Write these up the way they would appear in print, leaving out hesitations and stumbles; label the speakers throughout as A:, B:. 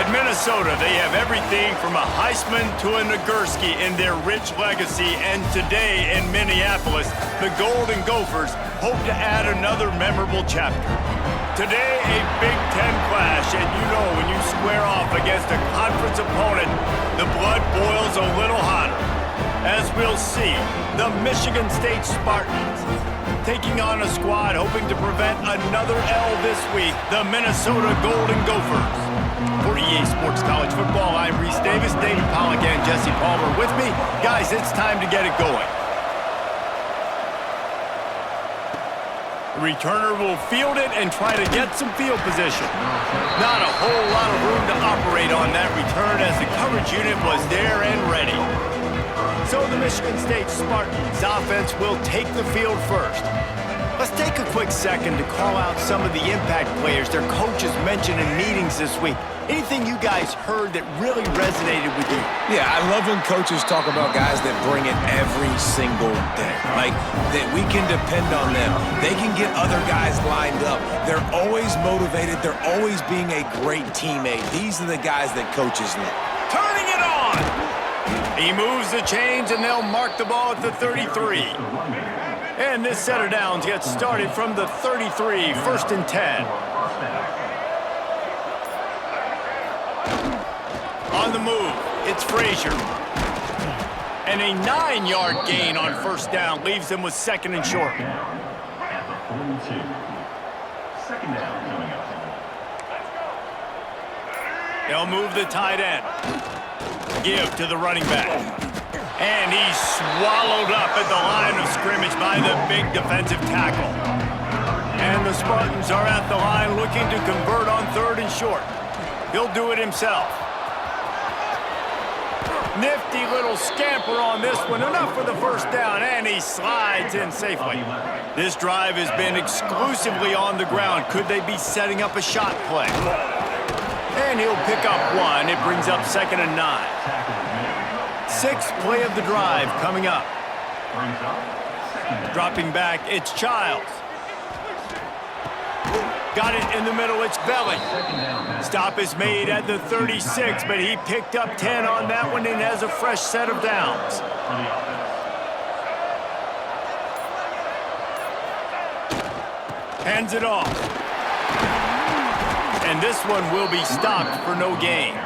A: At Minnesota, they have everything from a Heisman to a Nagurski in their rich legacy, and today in Minneapolis, the Golden Gophers hope to add another memorable chapter. Today, a Big Ten clash, and you know when you square off against a conference opponent, the blood boils a little hotter. As we'll see, the Michigan State Spartans taking on a squad hoping to prevent another L this week, the Minnesota Golden Gophers. For EA Sports College Football, I'm Reese Davis, David Pollack, and Jesse Palmer with me. Guys, it's time to get it going. The returner will field it and try to get some field position. Not a whole lot of room to operate on that return as the coverage unit was there and ready. So the Michigan State Spartans offense will take the field first. Let's take a quick second to call out some of the impact players their coaches mentioned in meetings this week. Anything you guys heard that really resonated with you?
B: Yeah, I love when coaches talk about guys that bring it every single day. Like, that we can depend on them. They can get other guys lined up. They're always motivated. They're always being a great teammate. These are the guys that coaches love.
A: Turning it on! He moves the chains, and they'll mark the ball at the 33. And this set of downs gets started from the 33, 1st and 10. On the move, it's Frazier. And a 9-yard gain on 1st down leaves them with 2nd and short. They'll move the tight end. Give to the running back. And he's swallowed up at the line of scrimmage by the big defensive tackle. And the Spartans are at the line looking to convert on 3rd and short. He'll do it himself. Nifty little scamper on this one. Enough for the 1st down, and he slides in safely. This drive has been exclusively on the ground. Could they be setting up a shot play? And he'll pick up one. It brings up 2nd and 9. 6th play of the drive coming up. Dropping back, it's Childs. Got it in the middle, it's Belly. Stop is made at the 36, but he picked up 10 on that one and has a fresh set of downs. Hands it off. And this one will be stopped for no gain.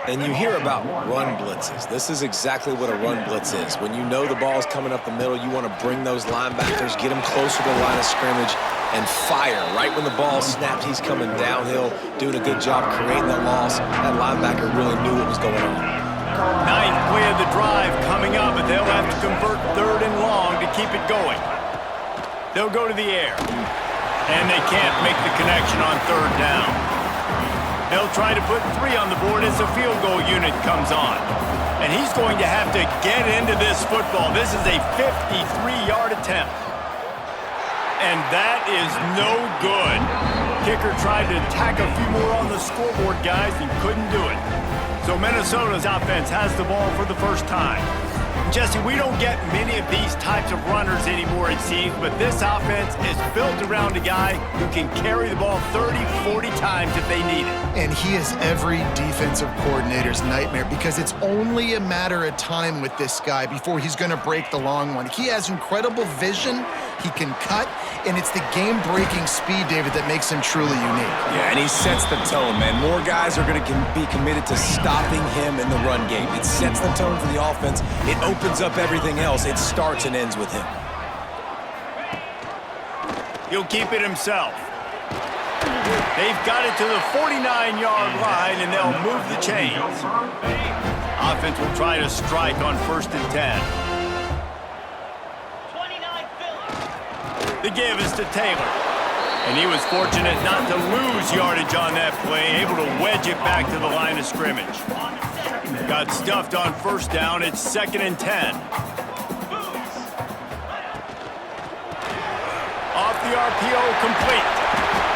B: And you hear about run blitzes. This is exactly what a run blitz is. When you know the ball's coming up the middle, you want to bring those linebackers, get them closer to the line of scrimmage, and fire. Right when the ball snapped, he's coming downhill, doing a good job creating the loss. That linebacker really knew what was going on.
A: 9th play of the drive coming up, but they'll have to convert 3rd and long to keep it going. They'll go to the air. And they can't make the connection on 3rd down. They'll try to put 3 on the board as the field goal unit comes on. And he's going to have to get into this football. This is a 53-yard attempt. And that is no good. Kicker tried to tack a few more on the scoreboard, guys, and couldn't do it. So Minnesota's offense has the ball for the 1st time. Jesse, we don't get many of these types of runners anymore, it seems, but this offense is built around a guy who can carry the ball 30, 40 times if they need it.
C: And he is every defensive coordinator's nightmare because it's only a matter of time with this guy before he's going to break the long one. He has incredible vision, he can cut, and it's the game-breaking speed, David, that makes him truly unique.
B: Yeah, and he sets the tone, man. More guys are going to be committed to stopping him in the run game. It sets the tone for the offense. It opens up everything else. It starts and ends with him.
A: He'll keep it himself. They've got it to the 49-yard line, and they'll move the chains. Offense will try to strike on 1st and 10. The give is to Taylor. And he was fortunate not to lose yardage on that play, able to wedge it back to the line of scrimmage. Got stuffed on 1st down. It's 2nd and 10. Off the RPO, complete.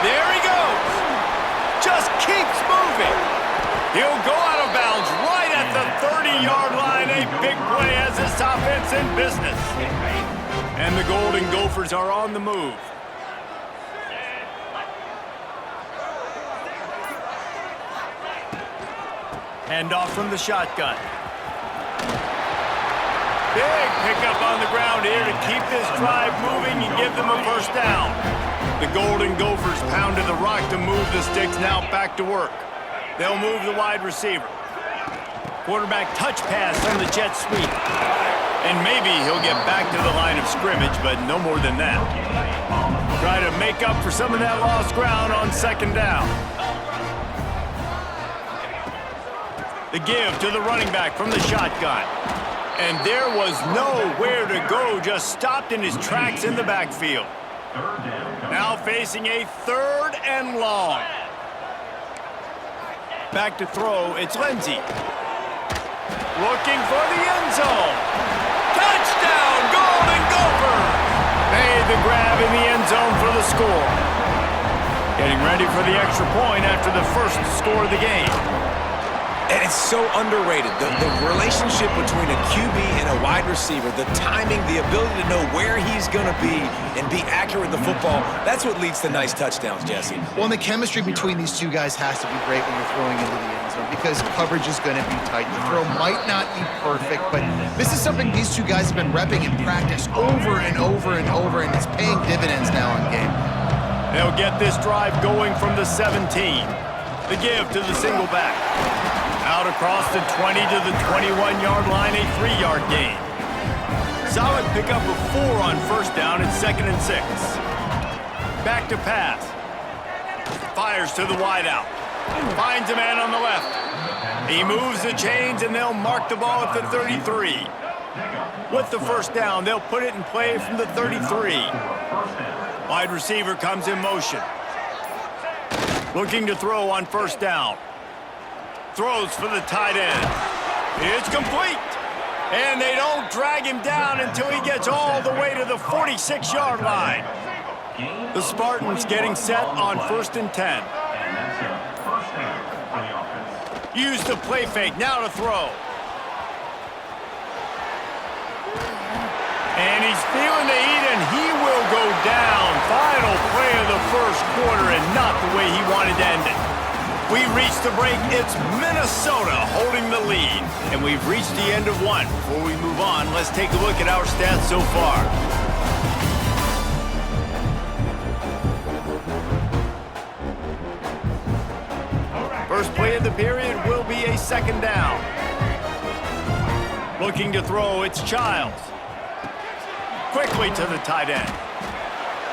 A: There he goes. Just keeps moving. He'll go out of bounds right at the 30-yard line. A big play as this offense in business. And the Golden Gophers are on the move. Hand off from the shotgun. Big pickup on the ground here to keep this drive moving and give them a first down. The Golden Gophers pounded the rock to move the sticks, now back to work. They'll move the wide receiver. Quarterback touch pass on the jet sweep. And maybe he'll get back to the line of scrimmage, but no more than that. Try to make up for some of that lost ground on second down. The give to the running back from the shotgun. And there was nowhere to go, just stopped in his tracks in the backfield. Now facing a 3rd and long. Back to throw, it's Lindsey. Looking for the end zone. Touchdown, Golden Gophers! Made the grab in the end zone for the score. Getting ready for the extra point after the first score of the game.
B: And it's so underrated. The relationship between a QB and a wide receiver, the timing, the ability to know where he's going to be and be accurate with the football, that's what leads to nice touchdowns, Jesse.
C: Well, and the chemistry between these two guys has to be great when you're throwing into the end zone because coverage is going to be tight. The throw might not be perfect, but this is something these two guys have been repping in practice over and over and over, and it's paying dividends now in game.
A: They'll get this drive going from the 17. The give to the single back. Out across the 20 to the 21-yard line, a 3-yard gain. Solid pickup of 4 on first down and 2nd and 6. Back to pass. Fires to the wideout. Finds a man on the left. He moves the chains and they'll mark the ball at the 33. With the first down, they'll put it in play from the 33. Wide receiver comes in motion. Looking to throw on first down. Throws for the tight end. It's complete. And they don't drag him down until he gets all the way to the 46-yard line. The Spartans getting set on 1st and 10. Use the play fake, now to throw. And he's feeling the heat, and he will go down. Final play of the first quarter, and not the way he wanted to end it. We reached the break. It's Minnesota holding the lead. And we've reached the end of one. Before we move on, let's take a look at our stats so far. First play of the period will be a 2nd down. Looking to throw, it's Childs. Quickly to the tight end.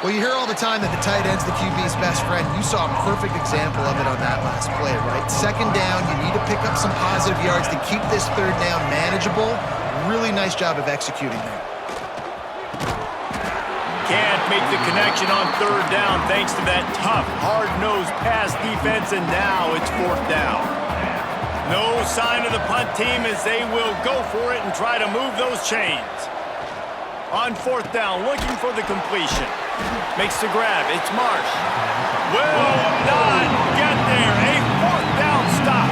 C: Well, you hear all the time that the tight end's the QB's best friend. You saw a perfect example of it on that last play, right? 2nd down, you need to pick up some positive yards to keep this 3rd down manageable. Really nice job of executing there.
A: Can't make the connection on 3rd down thanks to that tough, hard-nosed pass defense, and now it's 4th down. No sign of the punt team as they will go for it and try to move those chains. On 4th down, looking for the completion. Makes the grab. It's Marsh. Will not get there. A 4th down stop.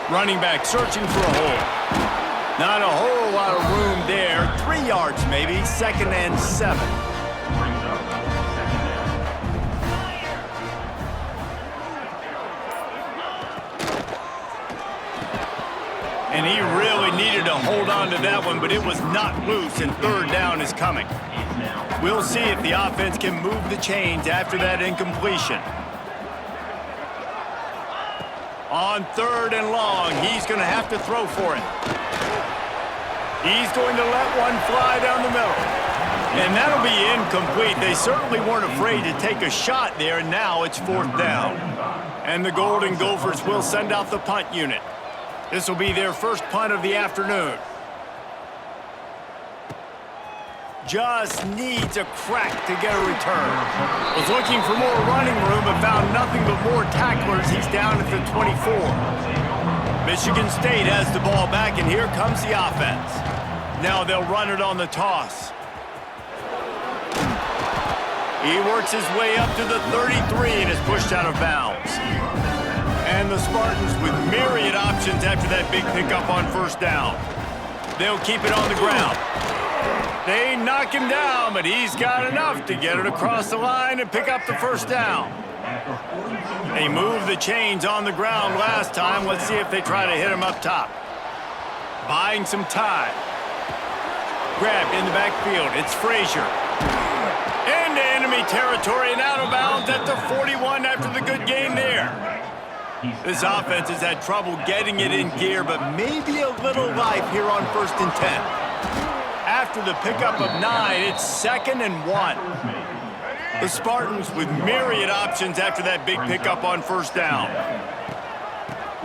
A: Running back searching for a hole. Not a whole lot of room there. 3 yards maybe. 2nd and 7. And he really needed to hold on to that one, but it was not loose, and 3rd down is coming. We'll see if the offense can move the chains after that incompletion. On 3rd and long, he's going to have to throw for it. He's going to let one fly down the middle. And that'll be incomplete. They certainly weren't afraid to take a shot there, and now it's 4th down. And the Golden Gophers will send out the punt unit. This will be their first punt of the afternoon. Just needs a crack to get a return. Was looking for more running room, but found nothing but more tacklers. He's down at the 24. Michigan State has the ball back, and here comes the offense. Now they'll run it on the toss. He works his way up to the 33 and is pushed out of bounds. And the Spartans with myriad options after that big pickup on 1st down. They'll keep it on the ground. They knock him down, but he's got enough to get it across the line and pick up the first down. They moved the chains on the ground last time. Let's see if they try to hit him up top. Buying some time. Grabbed in the backfield. It's Frazier. Into enemy territory and out of bounds at the 41 after the good game there. This offense has had trouble getting it in gear, but maybe a little life here on 1st and 10. After the pickup of 9, it's 2nd and 1. The Spartans with myriad options after that big pickup on 1st down.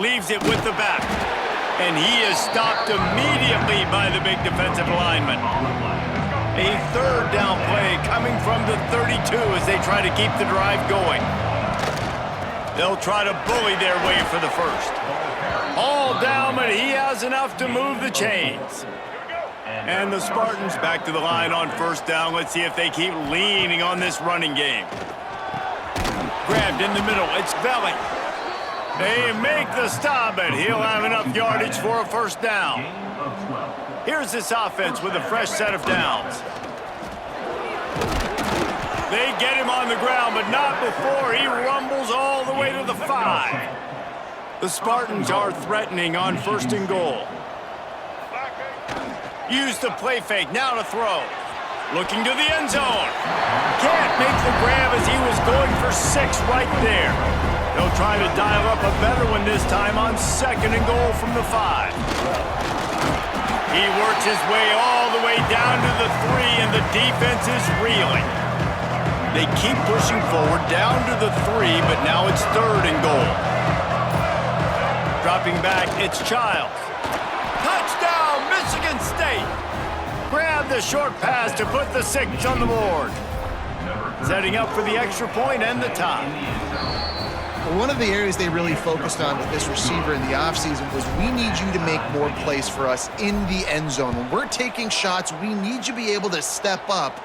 A: Leaves it with the back. And he is stopped immediately by the big defensive lineman. A 3rd down play coming from the 32 as they try to keep the drive going. They'll try to bully their way for the first. All down, but he has enough to move the chains. And the Spartans back to the line on 1st down. Let's see if they keep leaning on this running game. Grabbed in the middle. It's Belly. They make the stop, but he'll have enough yardage for a 1st down. Here's this offense with a fresh set of downs. They get him on the ground, but not before he rumbles all the way to the 5. The Spartans are threatening on 1st and goal. Use the play fake, now to throw. Looking to the end zone. Can't make the grab as he was going for 6 right there. They'll try to dial up a better one this time on 2nd and goal from the 5. He works his way all the way down to the 3, and the defense is reeling. They keep pushing forward down to the 3, but now it's 3rd and goal. Dropping back, it's Childs. Touchdown, Michigan State! Grab the short pass to put the 6 on the board. Setting up for the extra point and the tie.
C: One of the areas they really focused on with this receiver in the offseason was we need you to make more plays for us in the end zone. When we're taking shots, we need you to be able to step up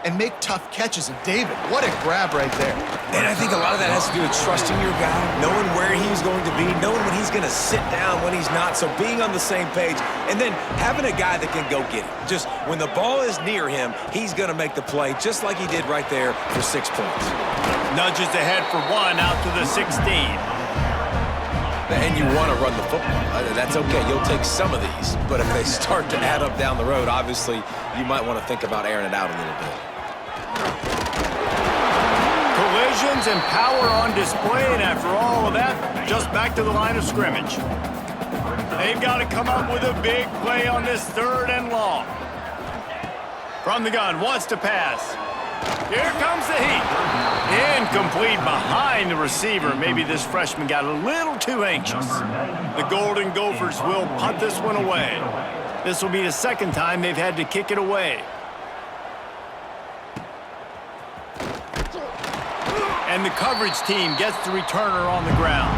C: and make tough catches. And David, what a grab right there.
B: And I think a lot of that has to do with trusting your guy, knowing where he's going to be, knowing when he's going to sit down, when he's not, so being on the same page, and then having a guy that can go get it. Just when the ball is near him, he's going to make the play, just like he did right there for 6 points.
A: Nudges ahead for 1 out to the 16.
B: And you want to run the football. That's okay. You'll take some of these. But if they start to add up down the road, obviously, you might want to think about airing it out a little bit.
A: Collisions and power on display, and after all of that, just back to the line of scrimmage. They've got to come up with a big play on this 3rd and long. From the gun, wants to pass. Here comes the heat. Incomplete behind the receiver. Maybe this freshman got a little too anxious. The Golden Gophers will punt this one away. This will be the 2nd time they've had to kick it away. And the coverage team gets the returner on the ground.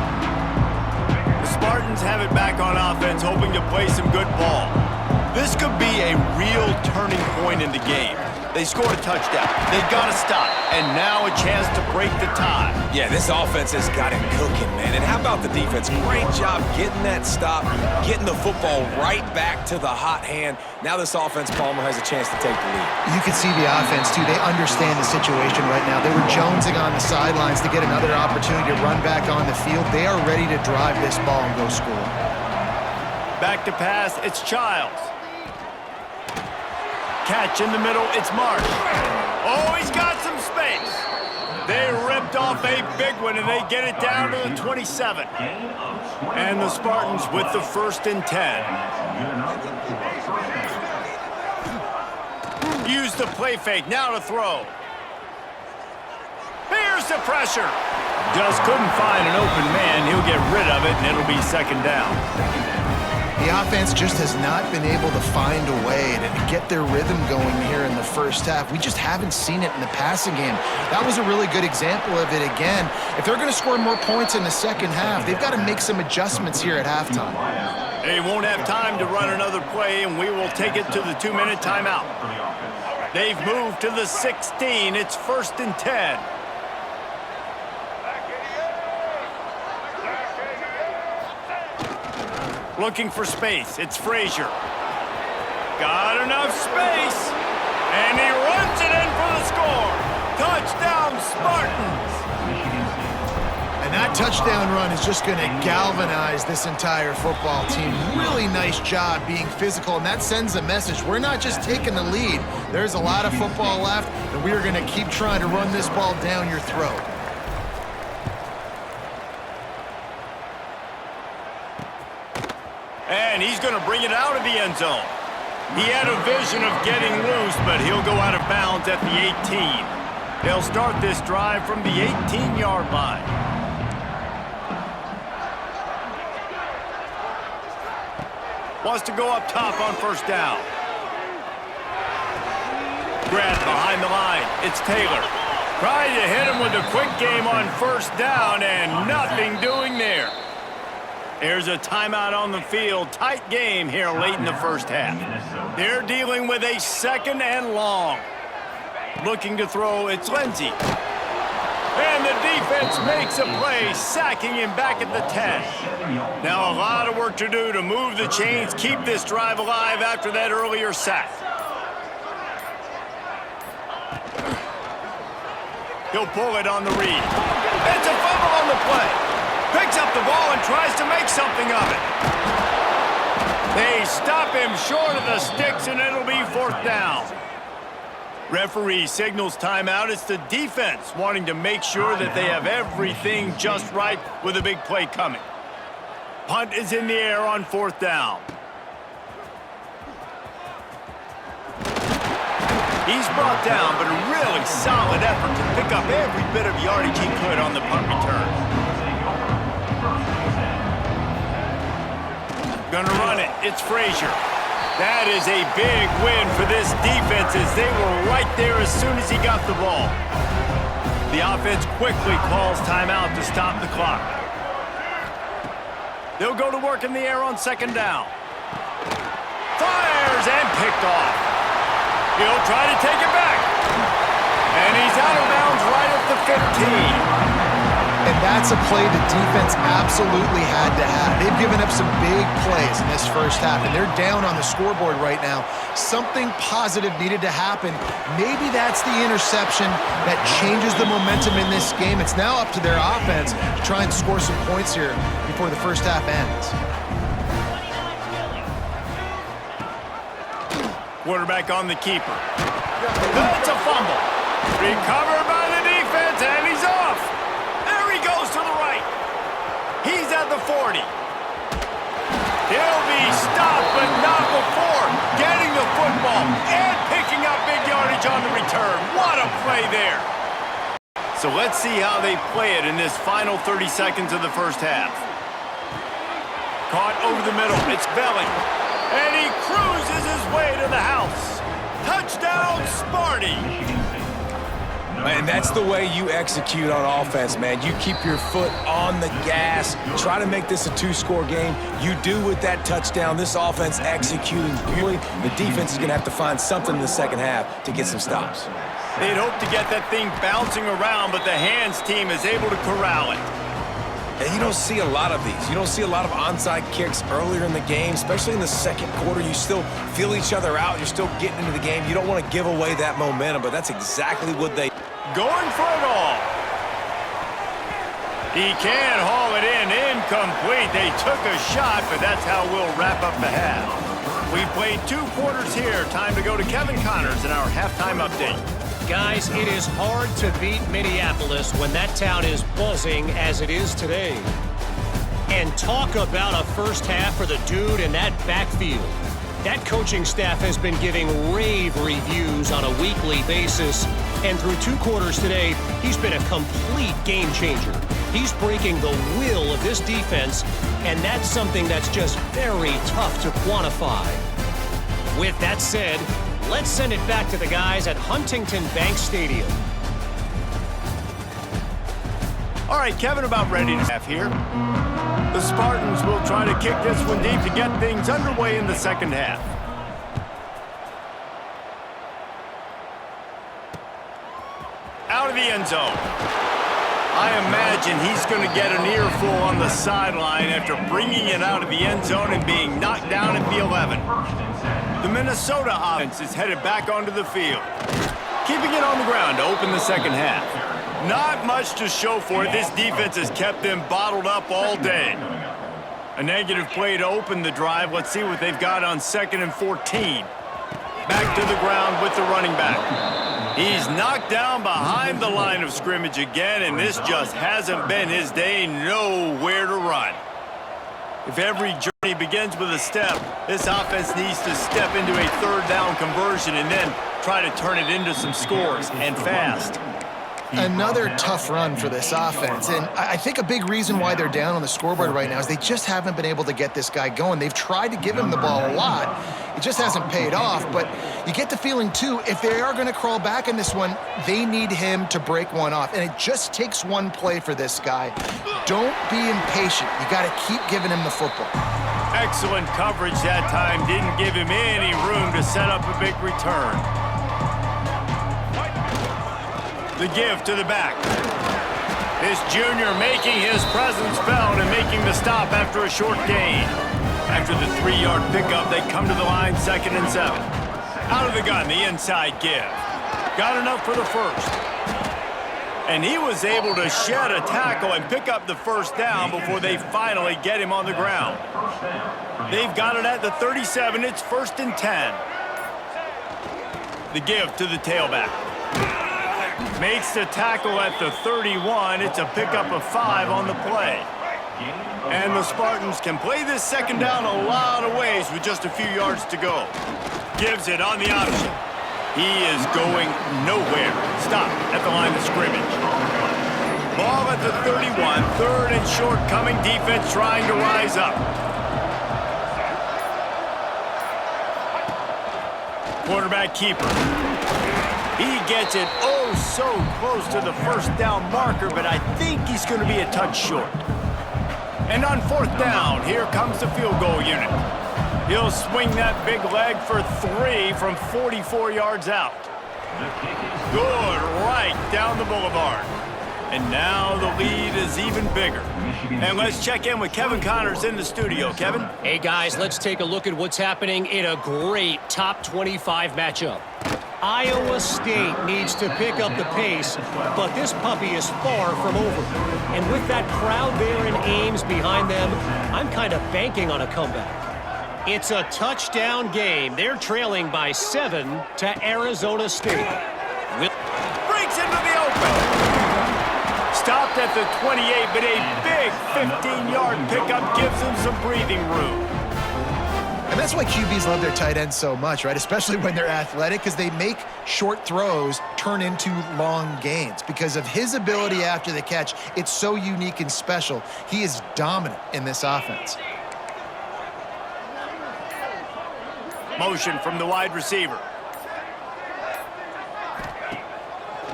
A: The Spartans have it back on offense, hoping to play some good ball. This could be a real turning point in the game. They scored a touchdown. They've got to stop. And now a chance to break the tie.
B: Yeah, this offense has got it cooking, man. And how about the defense? Great job getting that stop, getting the football right back to the hot hand. Now this offense, Palmer, has a chance to take the lead.
C: You can see the offense, too. They understand the situation right now. They were jonesing on the sidelines to get another opportunity to run back on the field. They are ready to drive this ball and go score.
A: Back to pass, it's Childs. Catch in the middle, it's Marsh. Oh, he's got some space. They ripped off a big one, and they get it down to the 27. And the Spartans with the 1st and 10. Use the play fake, now to throw. Here's the pressure. Just couldn't find an open man. He'll get rid of it, and it'll be 2nd down.
C: The offense just has not been able to find a way to get their rhythm going here in the 1st half. We just haven't seen it in the passing game. That was a really good example of it again. If they're going to score more points in the 2nd half, they've got to make some adjustments here at halftime.
A: They won't have time to run another play, and we will take it to the 2-minute timeout. They've moved to the 16. It's 1st and 10. Looking for space. It's Frazier. Got enough space. And he runs it in for the score. Touchdown, Spartans.
C: And that touchdown run is just going to galvanize this entire football team. Really nice job being physical, and that sends a message. We're not just taking the lead. There's a lot of football left, and we are going to keep trying to run this ball down your throat.
A: And he's going to bring it out of the end zone. He had a vision of getting loose, but he'll go out of bounds at the 18. They'll start this drive from the 18-yard line. Wants to go up top on first down. Grab behind the line. It's Taylor. Trying to hit him with a quick game on first down, and nothing doing there. There's a timeout on the field. Tight game here late in the first half. They're dealing with a 2nd and long. Looking to throw, it's Lindsey. And the defense makes a play, sacking him back at the 10. Now a lot of work to do to move the chains, keep this drive alive after that earlier sack. He'll pull it on the read. It's a fumble on the play. Picks up the ball and tries to make something of it. They stop him short of the sticks, and it'll be 4th down. Referee signals timeout. It's the defense wanting to make sure that they have everything just right with a big play coming. Punt is in the air on 4th down. He's brought down, but a really solid effort to pick up every bit of yardage he could on the punt return. Gonna run it. It's Frazier. That is a big win for this defense as they were right there as soon as he got the ball. The offense quickly calls timeout to stop the clock. They'll go to work in the air on 2nd down. Fires and picked off. He'll try to take it back. And he's out of bounds right at the 15.
C: And that's a play the defense absolutely had to have. They've given up some big plays in this first half, and they're down on the scoreboard right now. Something positive needed to happen. Maybe that's the interception that changes the momentum in this game. It's now up to their offense to try and score some points here before the first half ends.
A: Quarterback on the keeper. That's a fumble. Recovered by the defense, and he's off. Goes to the right. He's at the 40. He'll be stopped, but not before getting the football and picking up big yardage on the return. What a play there. So let's see how they play it in this final 30 seconds of the first half. Caught over the middle. It's Belly. And he cruises his way to the house. Touchdown, Sparty.
B: And that's the way you execute on offense, man. You keep your foot on the gas. Try to make this a 2-score game. You do with that touchdown. This offense executing beautifully. The defense is going to have to find something in the second half to get some stops.
A: They'd hope to get that thing bouncing around, but the hands team is able to corral it.
B: And you don't see a lot of these. You don't see a lot of onside kicks earlier in the game, especially in the second quarter. You still feel each other out. You're still getting into the game. You don't want to give away that momentum, but that's exactly what they...
A: Going for it all. He can haul it in. Incomplete. They took a shot, but that's how we'll wrap up the half. We played 2 quarters here. Time to go to Kevin Connors in our halftime update.
D: Guys, it is hard to beat Minneapolis when that town is buzzing as it is today. And talk about a first half for the dude in that backfield. That coaching staff has been giving rave reviews on a weekly basis. And through 2 quarters today, he's been a complete game changer. He's breaking the will of this defense, and that's something that's just very tough to quantify. With that said, let's send it back to the guys at Huntington Bank Stadium.
A: All right, Kevin, about ready to half here. The Spartans will try to kick this one deep to get things underway in the second half. Out of the end zone. I imagine he's going to get an earful on the sideline after bringing it out of the end zone and being knocked down at the 11. The Minnesota offense is headed back onto the field, keeping it on the ground to open the second half. Not much to show for it. This defense has kept them bottled up all day. A negative play to open the drive. Let's see what they've got on 2nd and 14. Back to the ground with the running back. He's knocked down behind the line of scrimmage again, and this just hasn't been his day. Nowhere to run. If every journey begins with a step, this offense needs to step into a 3rd down conversion and then try to turn it into some scores, and fast.
C: Another tough run for this offense, and I think a big reason why they're down on the scoreboard right now is they just haven't been able to get this guy going. They've tried to give him the ball a lot. It just hasn't paid off, but you get the feeling, too, if they are going to crawl back in this one, they need him to break one off, and it just takes one play for this guy. Don't be impatient. You got to keep giving him the football.
A: Excellent coverage that time. Didn't give him any room to set up a big return. The give to the back. This junior making his presence felt and making the stop after a short gain. After the 3-yard pickup, they come to the line 2nd and 7. Out of the gun, the inside give. Got enough for the first. And he was able to shed a tackle and pick up the 1st down before they finally get him on the ground. They've got it at the 37. It's 1st and 10. The give to the tailback. Makes the tackle at the 31. It's a pickup of 5 on the play. And the Spartans can play this 2nd down a lot of ways with just a few yards to go. Gives it on the option. He is going nowhere. Stop at the line of scrimmage. Ball at the 31. 3rd and short coming. Defense trying to rise up. Quarterback keeper. He gets it oh so close to the 1st down marker, but I think he's going to be a touch short. And on 4th down, here comes the field goal unit. He'll swing that big leg for 3 from 44 yards out. Good right down the boulevard. And now the lead is even bigger. And let's check in with Kevin Connors in the studio. Kevin?
D: Hey, guys, let's take a look at what's happening in a great top 25 matchup. Iowa State needs to pick up the pace, but this puppy is far from over. And with that crowd there in Ames behind them, I'm kind of banking on a comeback. It's a touchdown game. They're trailing by 7 to Arizona State.
A: Breaks into the open. Stopped at the 28, but a big 15-yard pickup gives him some breathing room.
C: And that's why QBs love their tight ends so much, right? Especially when they're athletic, because they make short throws turn into long gains. Because of his ability after the catch, it's so unique and special. He is dominant in this offense.
A: Motion from the wide receiver.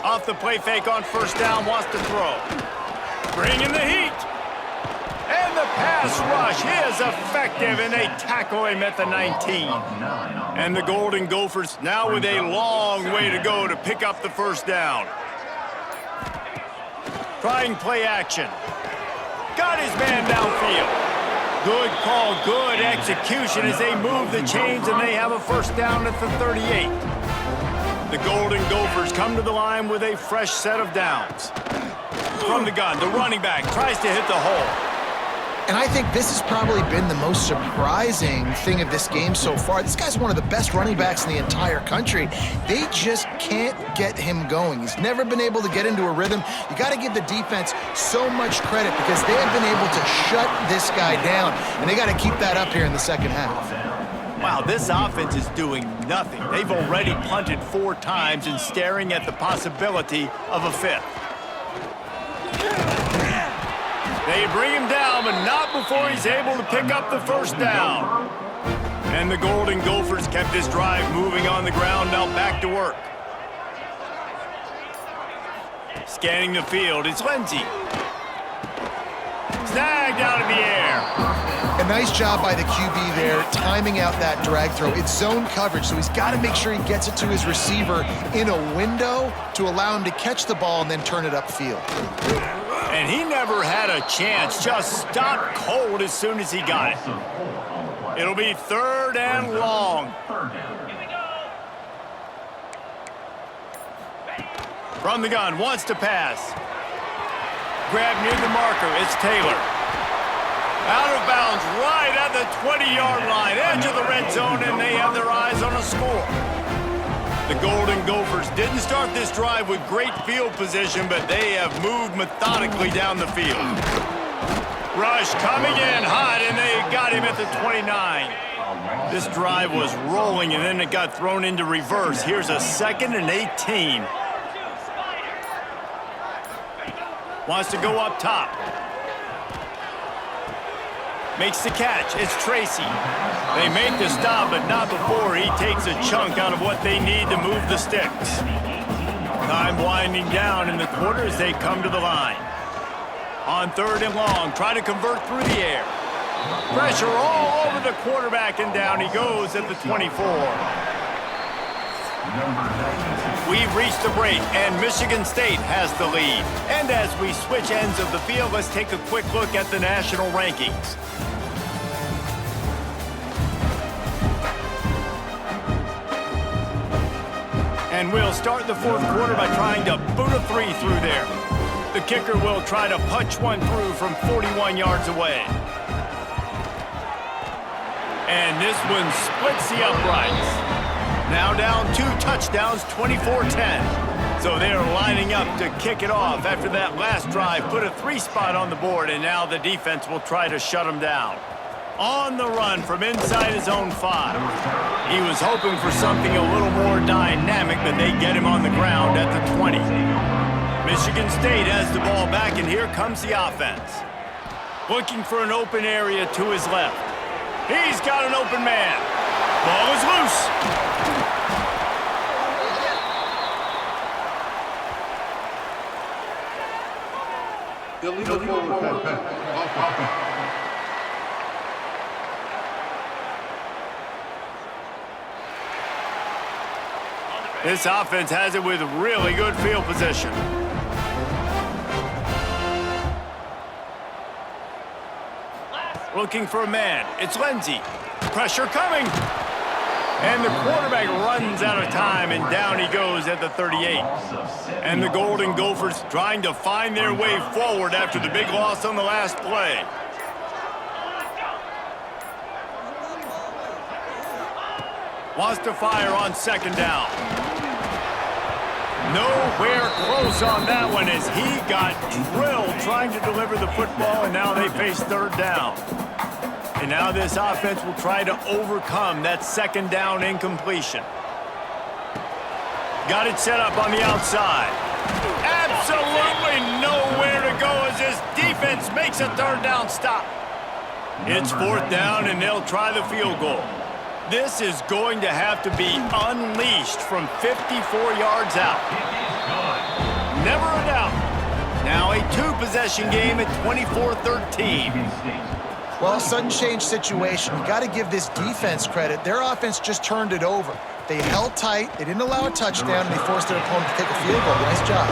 A: Off the play fake on 1st down, wants to throw. Bringing the heat. And the pass rush is effective, and they tackle him at the 19. And the Golden Gophers now with a long way to go to pick up the 1st down. Trying play action. Got his man downfield. Good call, good execution as they move the chains, and they have a 1st down at the 38. The Golden Gophers come to the line with a fresh set of downs. From the gun, the running back tries to hit the hole.
C: And I think this has probably been the most surprising thing of this game so far. This guy's one of the best running backs in the entire country. They just can't get him going. He's never been able to get into a rhythm. You got to give the defense so much credit because they have been able to shut this guy down, and they got to keep that up here in the 2nd half.
A: Wow, this offense is doing nothing. They've already punted 4 times and staring at the possibility of a 5th. They bring him down, but not before he's able to pick up the 1st down. And the Golden Gophers kept this drive moving on the ground, now back to work. Scanning the field, it's Lindsey. Snagged out of the air.
C: A nice job by the QB there, timing out that drag throw. It's zone coverage, so he's got to make sure he gets it to his receiver in a window to allow him to catch the ball and then turn it upfield.
A: And he never had a chance. Just stopped cold as soon as he got it. It'll be 3rd and long. From the gun, wants to pass. Grab near the marker, it's Taylor. Out of bounds, right at the 20-yard line, edge of the red zone, and they have their eyes on a score. The Golden Gophers didn't start this drive with great field position, but they have moved methodically down the field. Rush coming in hot, and they got him at the 29. This drive was rolling, and then it got thrown into reverse. Here's a 2nd and 18. Wants to go up top. Makes the catch. It's Tracy. They make the stop, but not before he takes a chunk out of what they need to move the sticks. Time winding down in the quarter as they come to the line. On 3rd and long, try to convert through the air. Pressure all over the quarterback, and down he goes at the 24. We've reached the break, and Michigan State has the lead. And as we switch ends of the field, let's take a quick look at the national rankings. And we'll start the 4th quarter by trying to boot a 3 through there. The kicker will try to punch one through from 41 yards away. And this one splits the uprights. Now down 2 touchdowns, 24-10. So they're lining up to kick it off after that last drive. Put a 3 spot on the board, and now the defense will try to shut them down. On the run from inside his own 5. He was hoping for something a little more dynamic, but they get him on the ground at the 20. Michigan State has the ball back, and here comes the offense. Looking for an open area to his left. He's got an open man. Ball is loose. This offense has it with really good field position. Looking for a man. It's Lindsey. Pressure coming. And the quarterback runs out of time, and down he goes at the 38. And the Golden Gophers trying to find their way forward after the big loss on the last play. Wants to fire on 2nd down. Nowhere close on that one as he got drilled trying to deliver the football, and now they face 3rd down. And now this offense will try to overcome that 2nd down incompletion. Got it set up on the outside. Absolutely nowhere to go as this defense makes a 3rd down stop. It's 4th down, and they'll try the field goal. This is going to have to be unleashed from 54 yards out. Never a doubt. Now a 2-possession game at 24-13.
C: Well, sudden change situation. You got to give this defense credit. Their offense just turned it over. They held tight. They didn't allow a touchdown, and they forced their opponent to take a field goal. Nice job.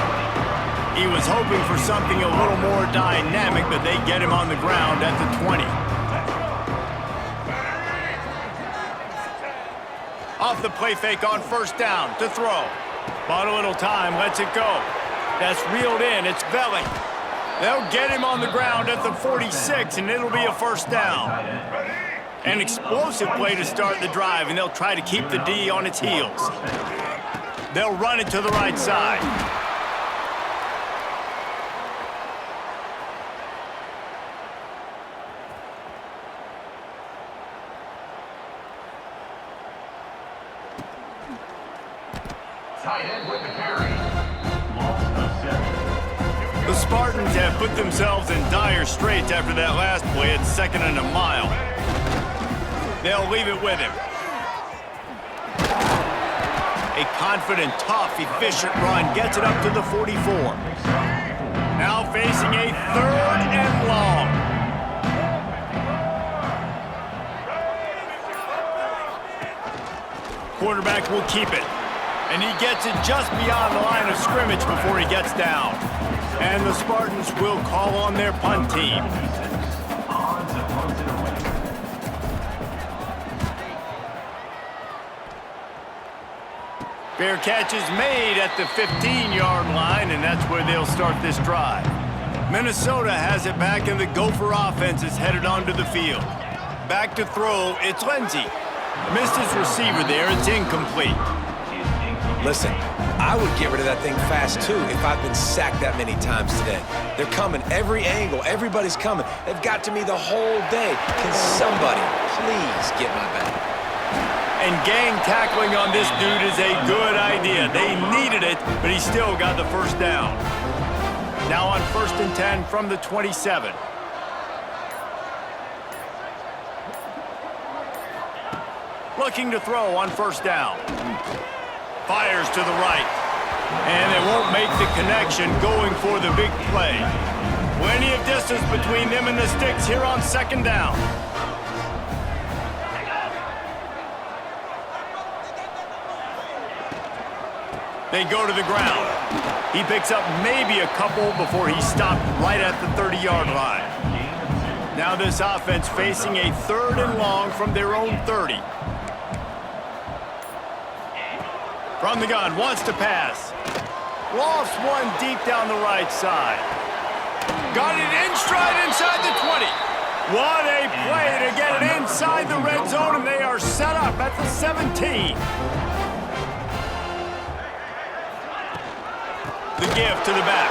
A: He was hoping for something a little more dynamic, but they get him on the ground at the 20. Off the play fake on 1st down to throw. Bought a little time, lets it go. That's reeled in, it's Belling. They'll get him on the ground at the 46, and it'll be a 1st down. An explosive play to start the drive, and they'll try to keep the D on its heels. They'll run it to the right side. The Spartans have put themselves in dire straits after that last play at 2nd and a mile. They'll leave it with him. A confident, tough, efficient run gets it up to the 44. Now facing a 3rd and long. Quarterback will keep it. And he gets it just beyond the line of scrimmage before he gets down. And the Spartans will call on their punt team. Fair catch is made at the 15-yard line, and that's where they'll start this drive. Minnesota has it back, and the Gopher offense is headed onto the field. Back to throw, it's Lindsey. Missed his receiver there, it's incomplete.
B: Listen, I would get rid of that thing fast, too, if I've been sacked that many times today. They're coming every angle. Everybody's coming. They've got to me the whole day. Can somebody please get my back?
A: And gang tackling on this dude is a good idea. They needed it, but he still got the first down. Now on 1st and 10 from the 27. Looking to throw on 1st down. Fires to the right. And they won't make the connection going for the big play. Plenty of distance between them and the sticks here on 2nd down. They go to the ground. He picks up maybe a couple before he stopped right at the 30-yard line. Now this offense facing a 3rd and long from their own 30. From the gun, wants to pass. Lofts one deep down the right side. Got it in stride inside the 20. What a play to get it inside the red zone, and they are set up at the 17. The give to the back.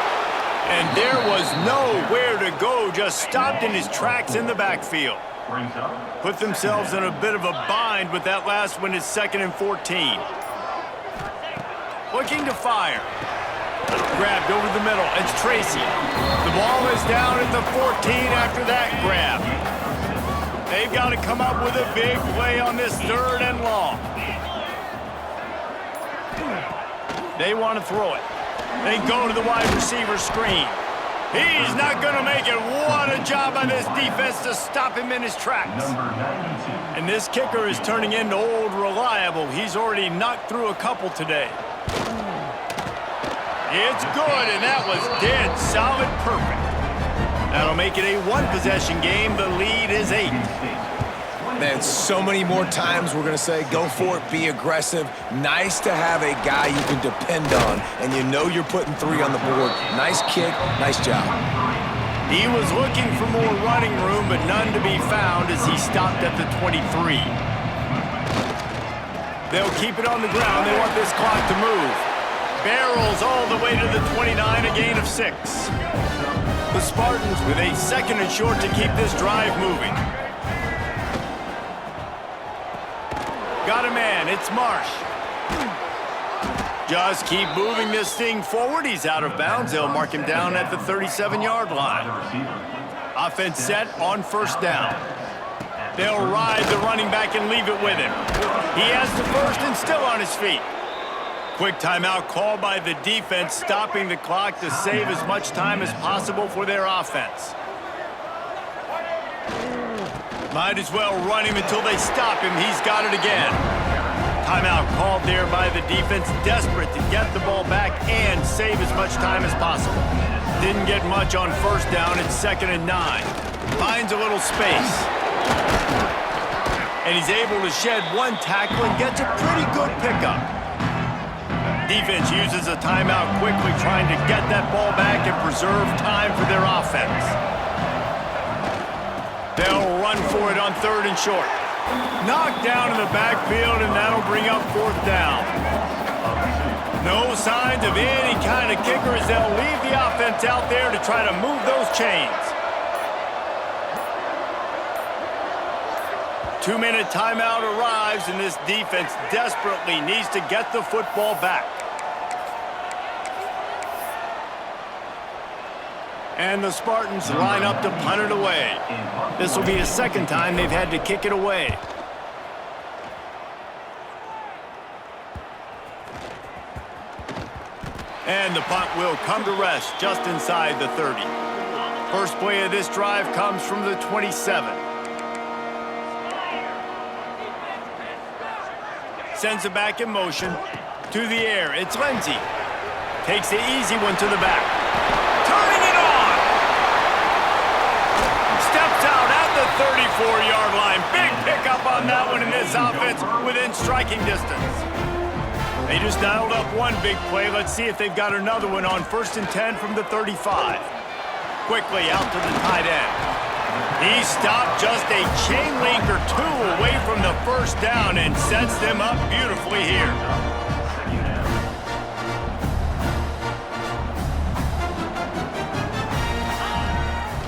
A: And there was nowhere to go, just stopped in his tracks in the backfield. Put themselves in a bit of a bind with that last one is 2nd and 14. Looking to fire. Grabbed over the middle. It's Tracy. The ball is down at the 14 after that grab. They've got to come up with a big play on this 3rd and long. They want to throw it. They go to the wide receiver screen. He's not going to make it. What a job by this defense to stop him in his tracks. And this kicker is turning into old reliable. He's already knocked through a couple today. It's good, and that was dead solid perfect. That'll make it a 1-possession game. The lead is 8.
B: Man, so many more times we're going to say, go for it, be aggressive. Nice to have a guy you can depend on, and you know you're putting 3 on the board. Nice kick, nice job.
A: He was looking for more running room, but none to be found as he stopped at the 23. They'll keep it on the ground. They want this clock to move. Barrels all the way to the 29, a gain of 6. The Spartans with a 2nd and short to keep this drive moving. Got a man, it's Marsh. Just keep moving this thing forward. He's out of bounds. They'll mark him down at the 37-yard line. Offense set on 1st down. They'll ride the running back and leave it with him. He has the first and still on his feet. Quick timeout called by the defense, stopping the clock to save as much time as possible for their offense. Might as well run him until they stop him. He's got it again. Timeout called there by the defense, desperate to get the ball back and save as much time as possible. Didn't get much on 1st down. It's 2nd and 9. Finds a little space. And he's able to shed 1 tackle and gets a pretty good pickup. Defense uses a timeout quickly, trying to get that ball back and preserve time for their offense. They'll run for it on 3rd and short. Knocked down in the backfield, and that'll bring up 4th down. No signs of any kind of kicker as they'll leave the offense out there to try to move those chains. 2-minute timeout arrives, and this defense desperately needs to get the football back. And the Spartans line up to punt it away. This will be the 2nd time they've had to kick it away. And the punt will come to rest just inside the 30. First play of this drive comes from the 27. Sends it back in motion. To the air, it's Lindsey. Takes the easy one to the back. 34-yard line. Big pickup on that one in this offense within striking distance. They just dialed up one big play. Let's see if they've got another one on 1st and 10 from the 35. Quickly out to the tight end. He stopped just a chain link or two away from the first down and sets them up beautifully here.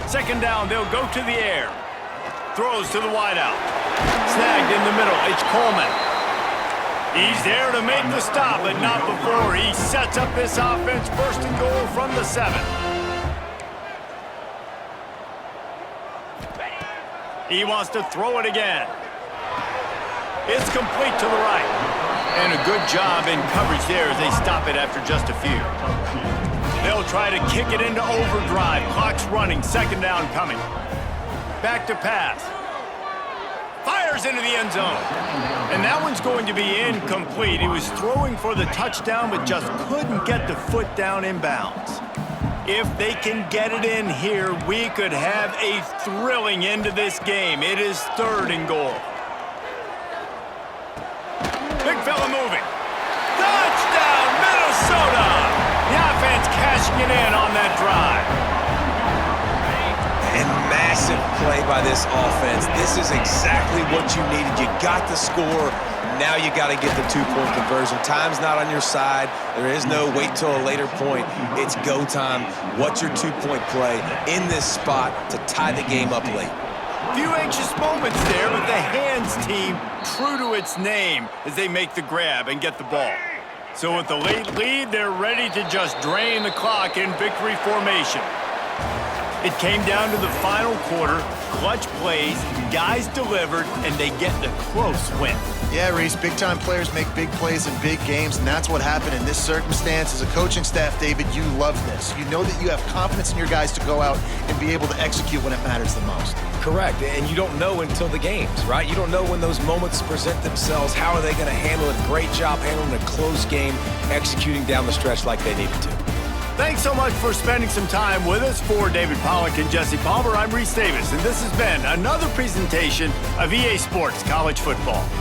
A: Second down, they'll go to the air. Throws to the wideout. Snagged in the middle, it's Coleman. He's there to make the stop, but not before he sets up this offense 1st and goal from the 7. He wants to throw it again. It's complete to the right. And a good job in coverage there as they stop it after just a few. They'll try to kick it into overdrive. Clock's running, 2nd down coming. Back to pass. Fires into the end zone. And that one's going to be incomplete. He was throwing for the touchdown, but just couldn't get the foot down in bounds. If they can get it in here, we could have a thrilling end to this game. It is 3rd and goal. Big fella moving. Touchdown, Minnesota! The offense cashing it in on that drive.
B: And massive play by this offense. This is exactly what you needed. You got the score. Now you got to get the 2-point conversion. Time's not on your side. There is no wait till a later point. It's go time. What's your 2-point play in this spot to tie the game up late?
A: Few anxious moments there, but the hands team true to its name as they make the grab and get the ball. So with the late lead, they're ready to just drain the clock in victory formation. It came down to the final quarter, clutch plays, guys delivered, and they get the close win.
C: Yeah, Reese, big-time players make big plays in big games, and that's what happened in this circumstance. As a coaching staff, David, you love this. You know that you have confidence in your guys to go out and be able to execute when it matters the most.
B: Correct, and you don't know until the games, right? You don't know when those moments present themselves. How are they going to handle it? Great job handling a close game, executing down the stretch like they needed to.
A: Thanks so much for spending some time with us. For David Pollack and Jesse Palmer, I'm Reese Davis, and this has been another presentation of EA Sports College Football.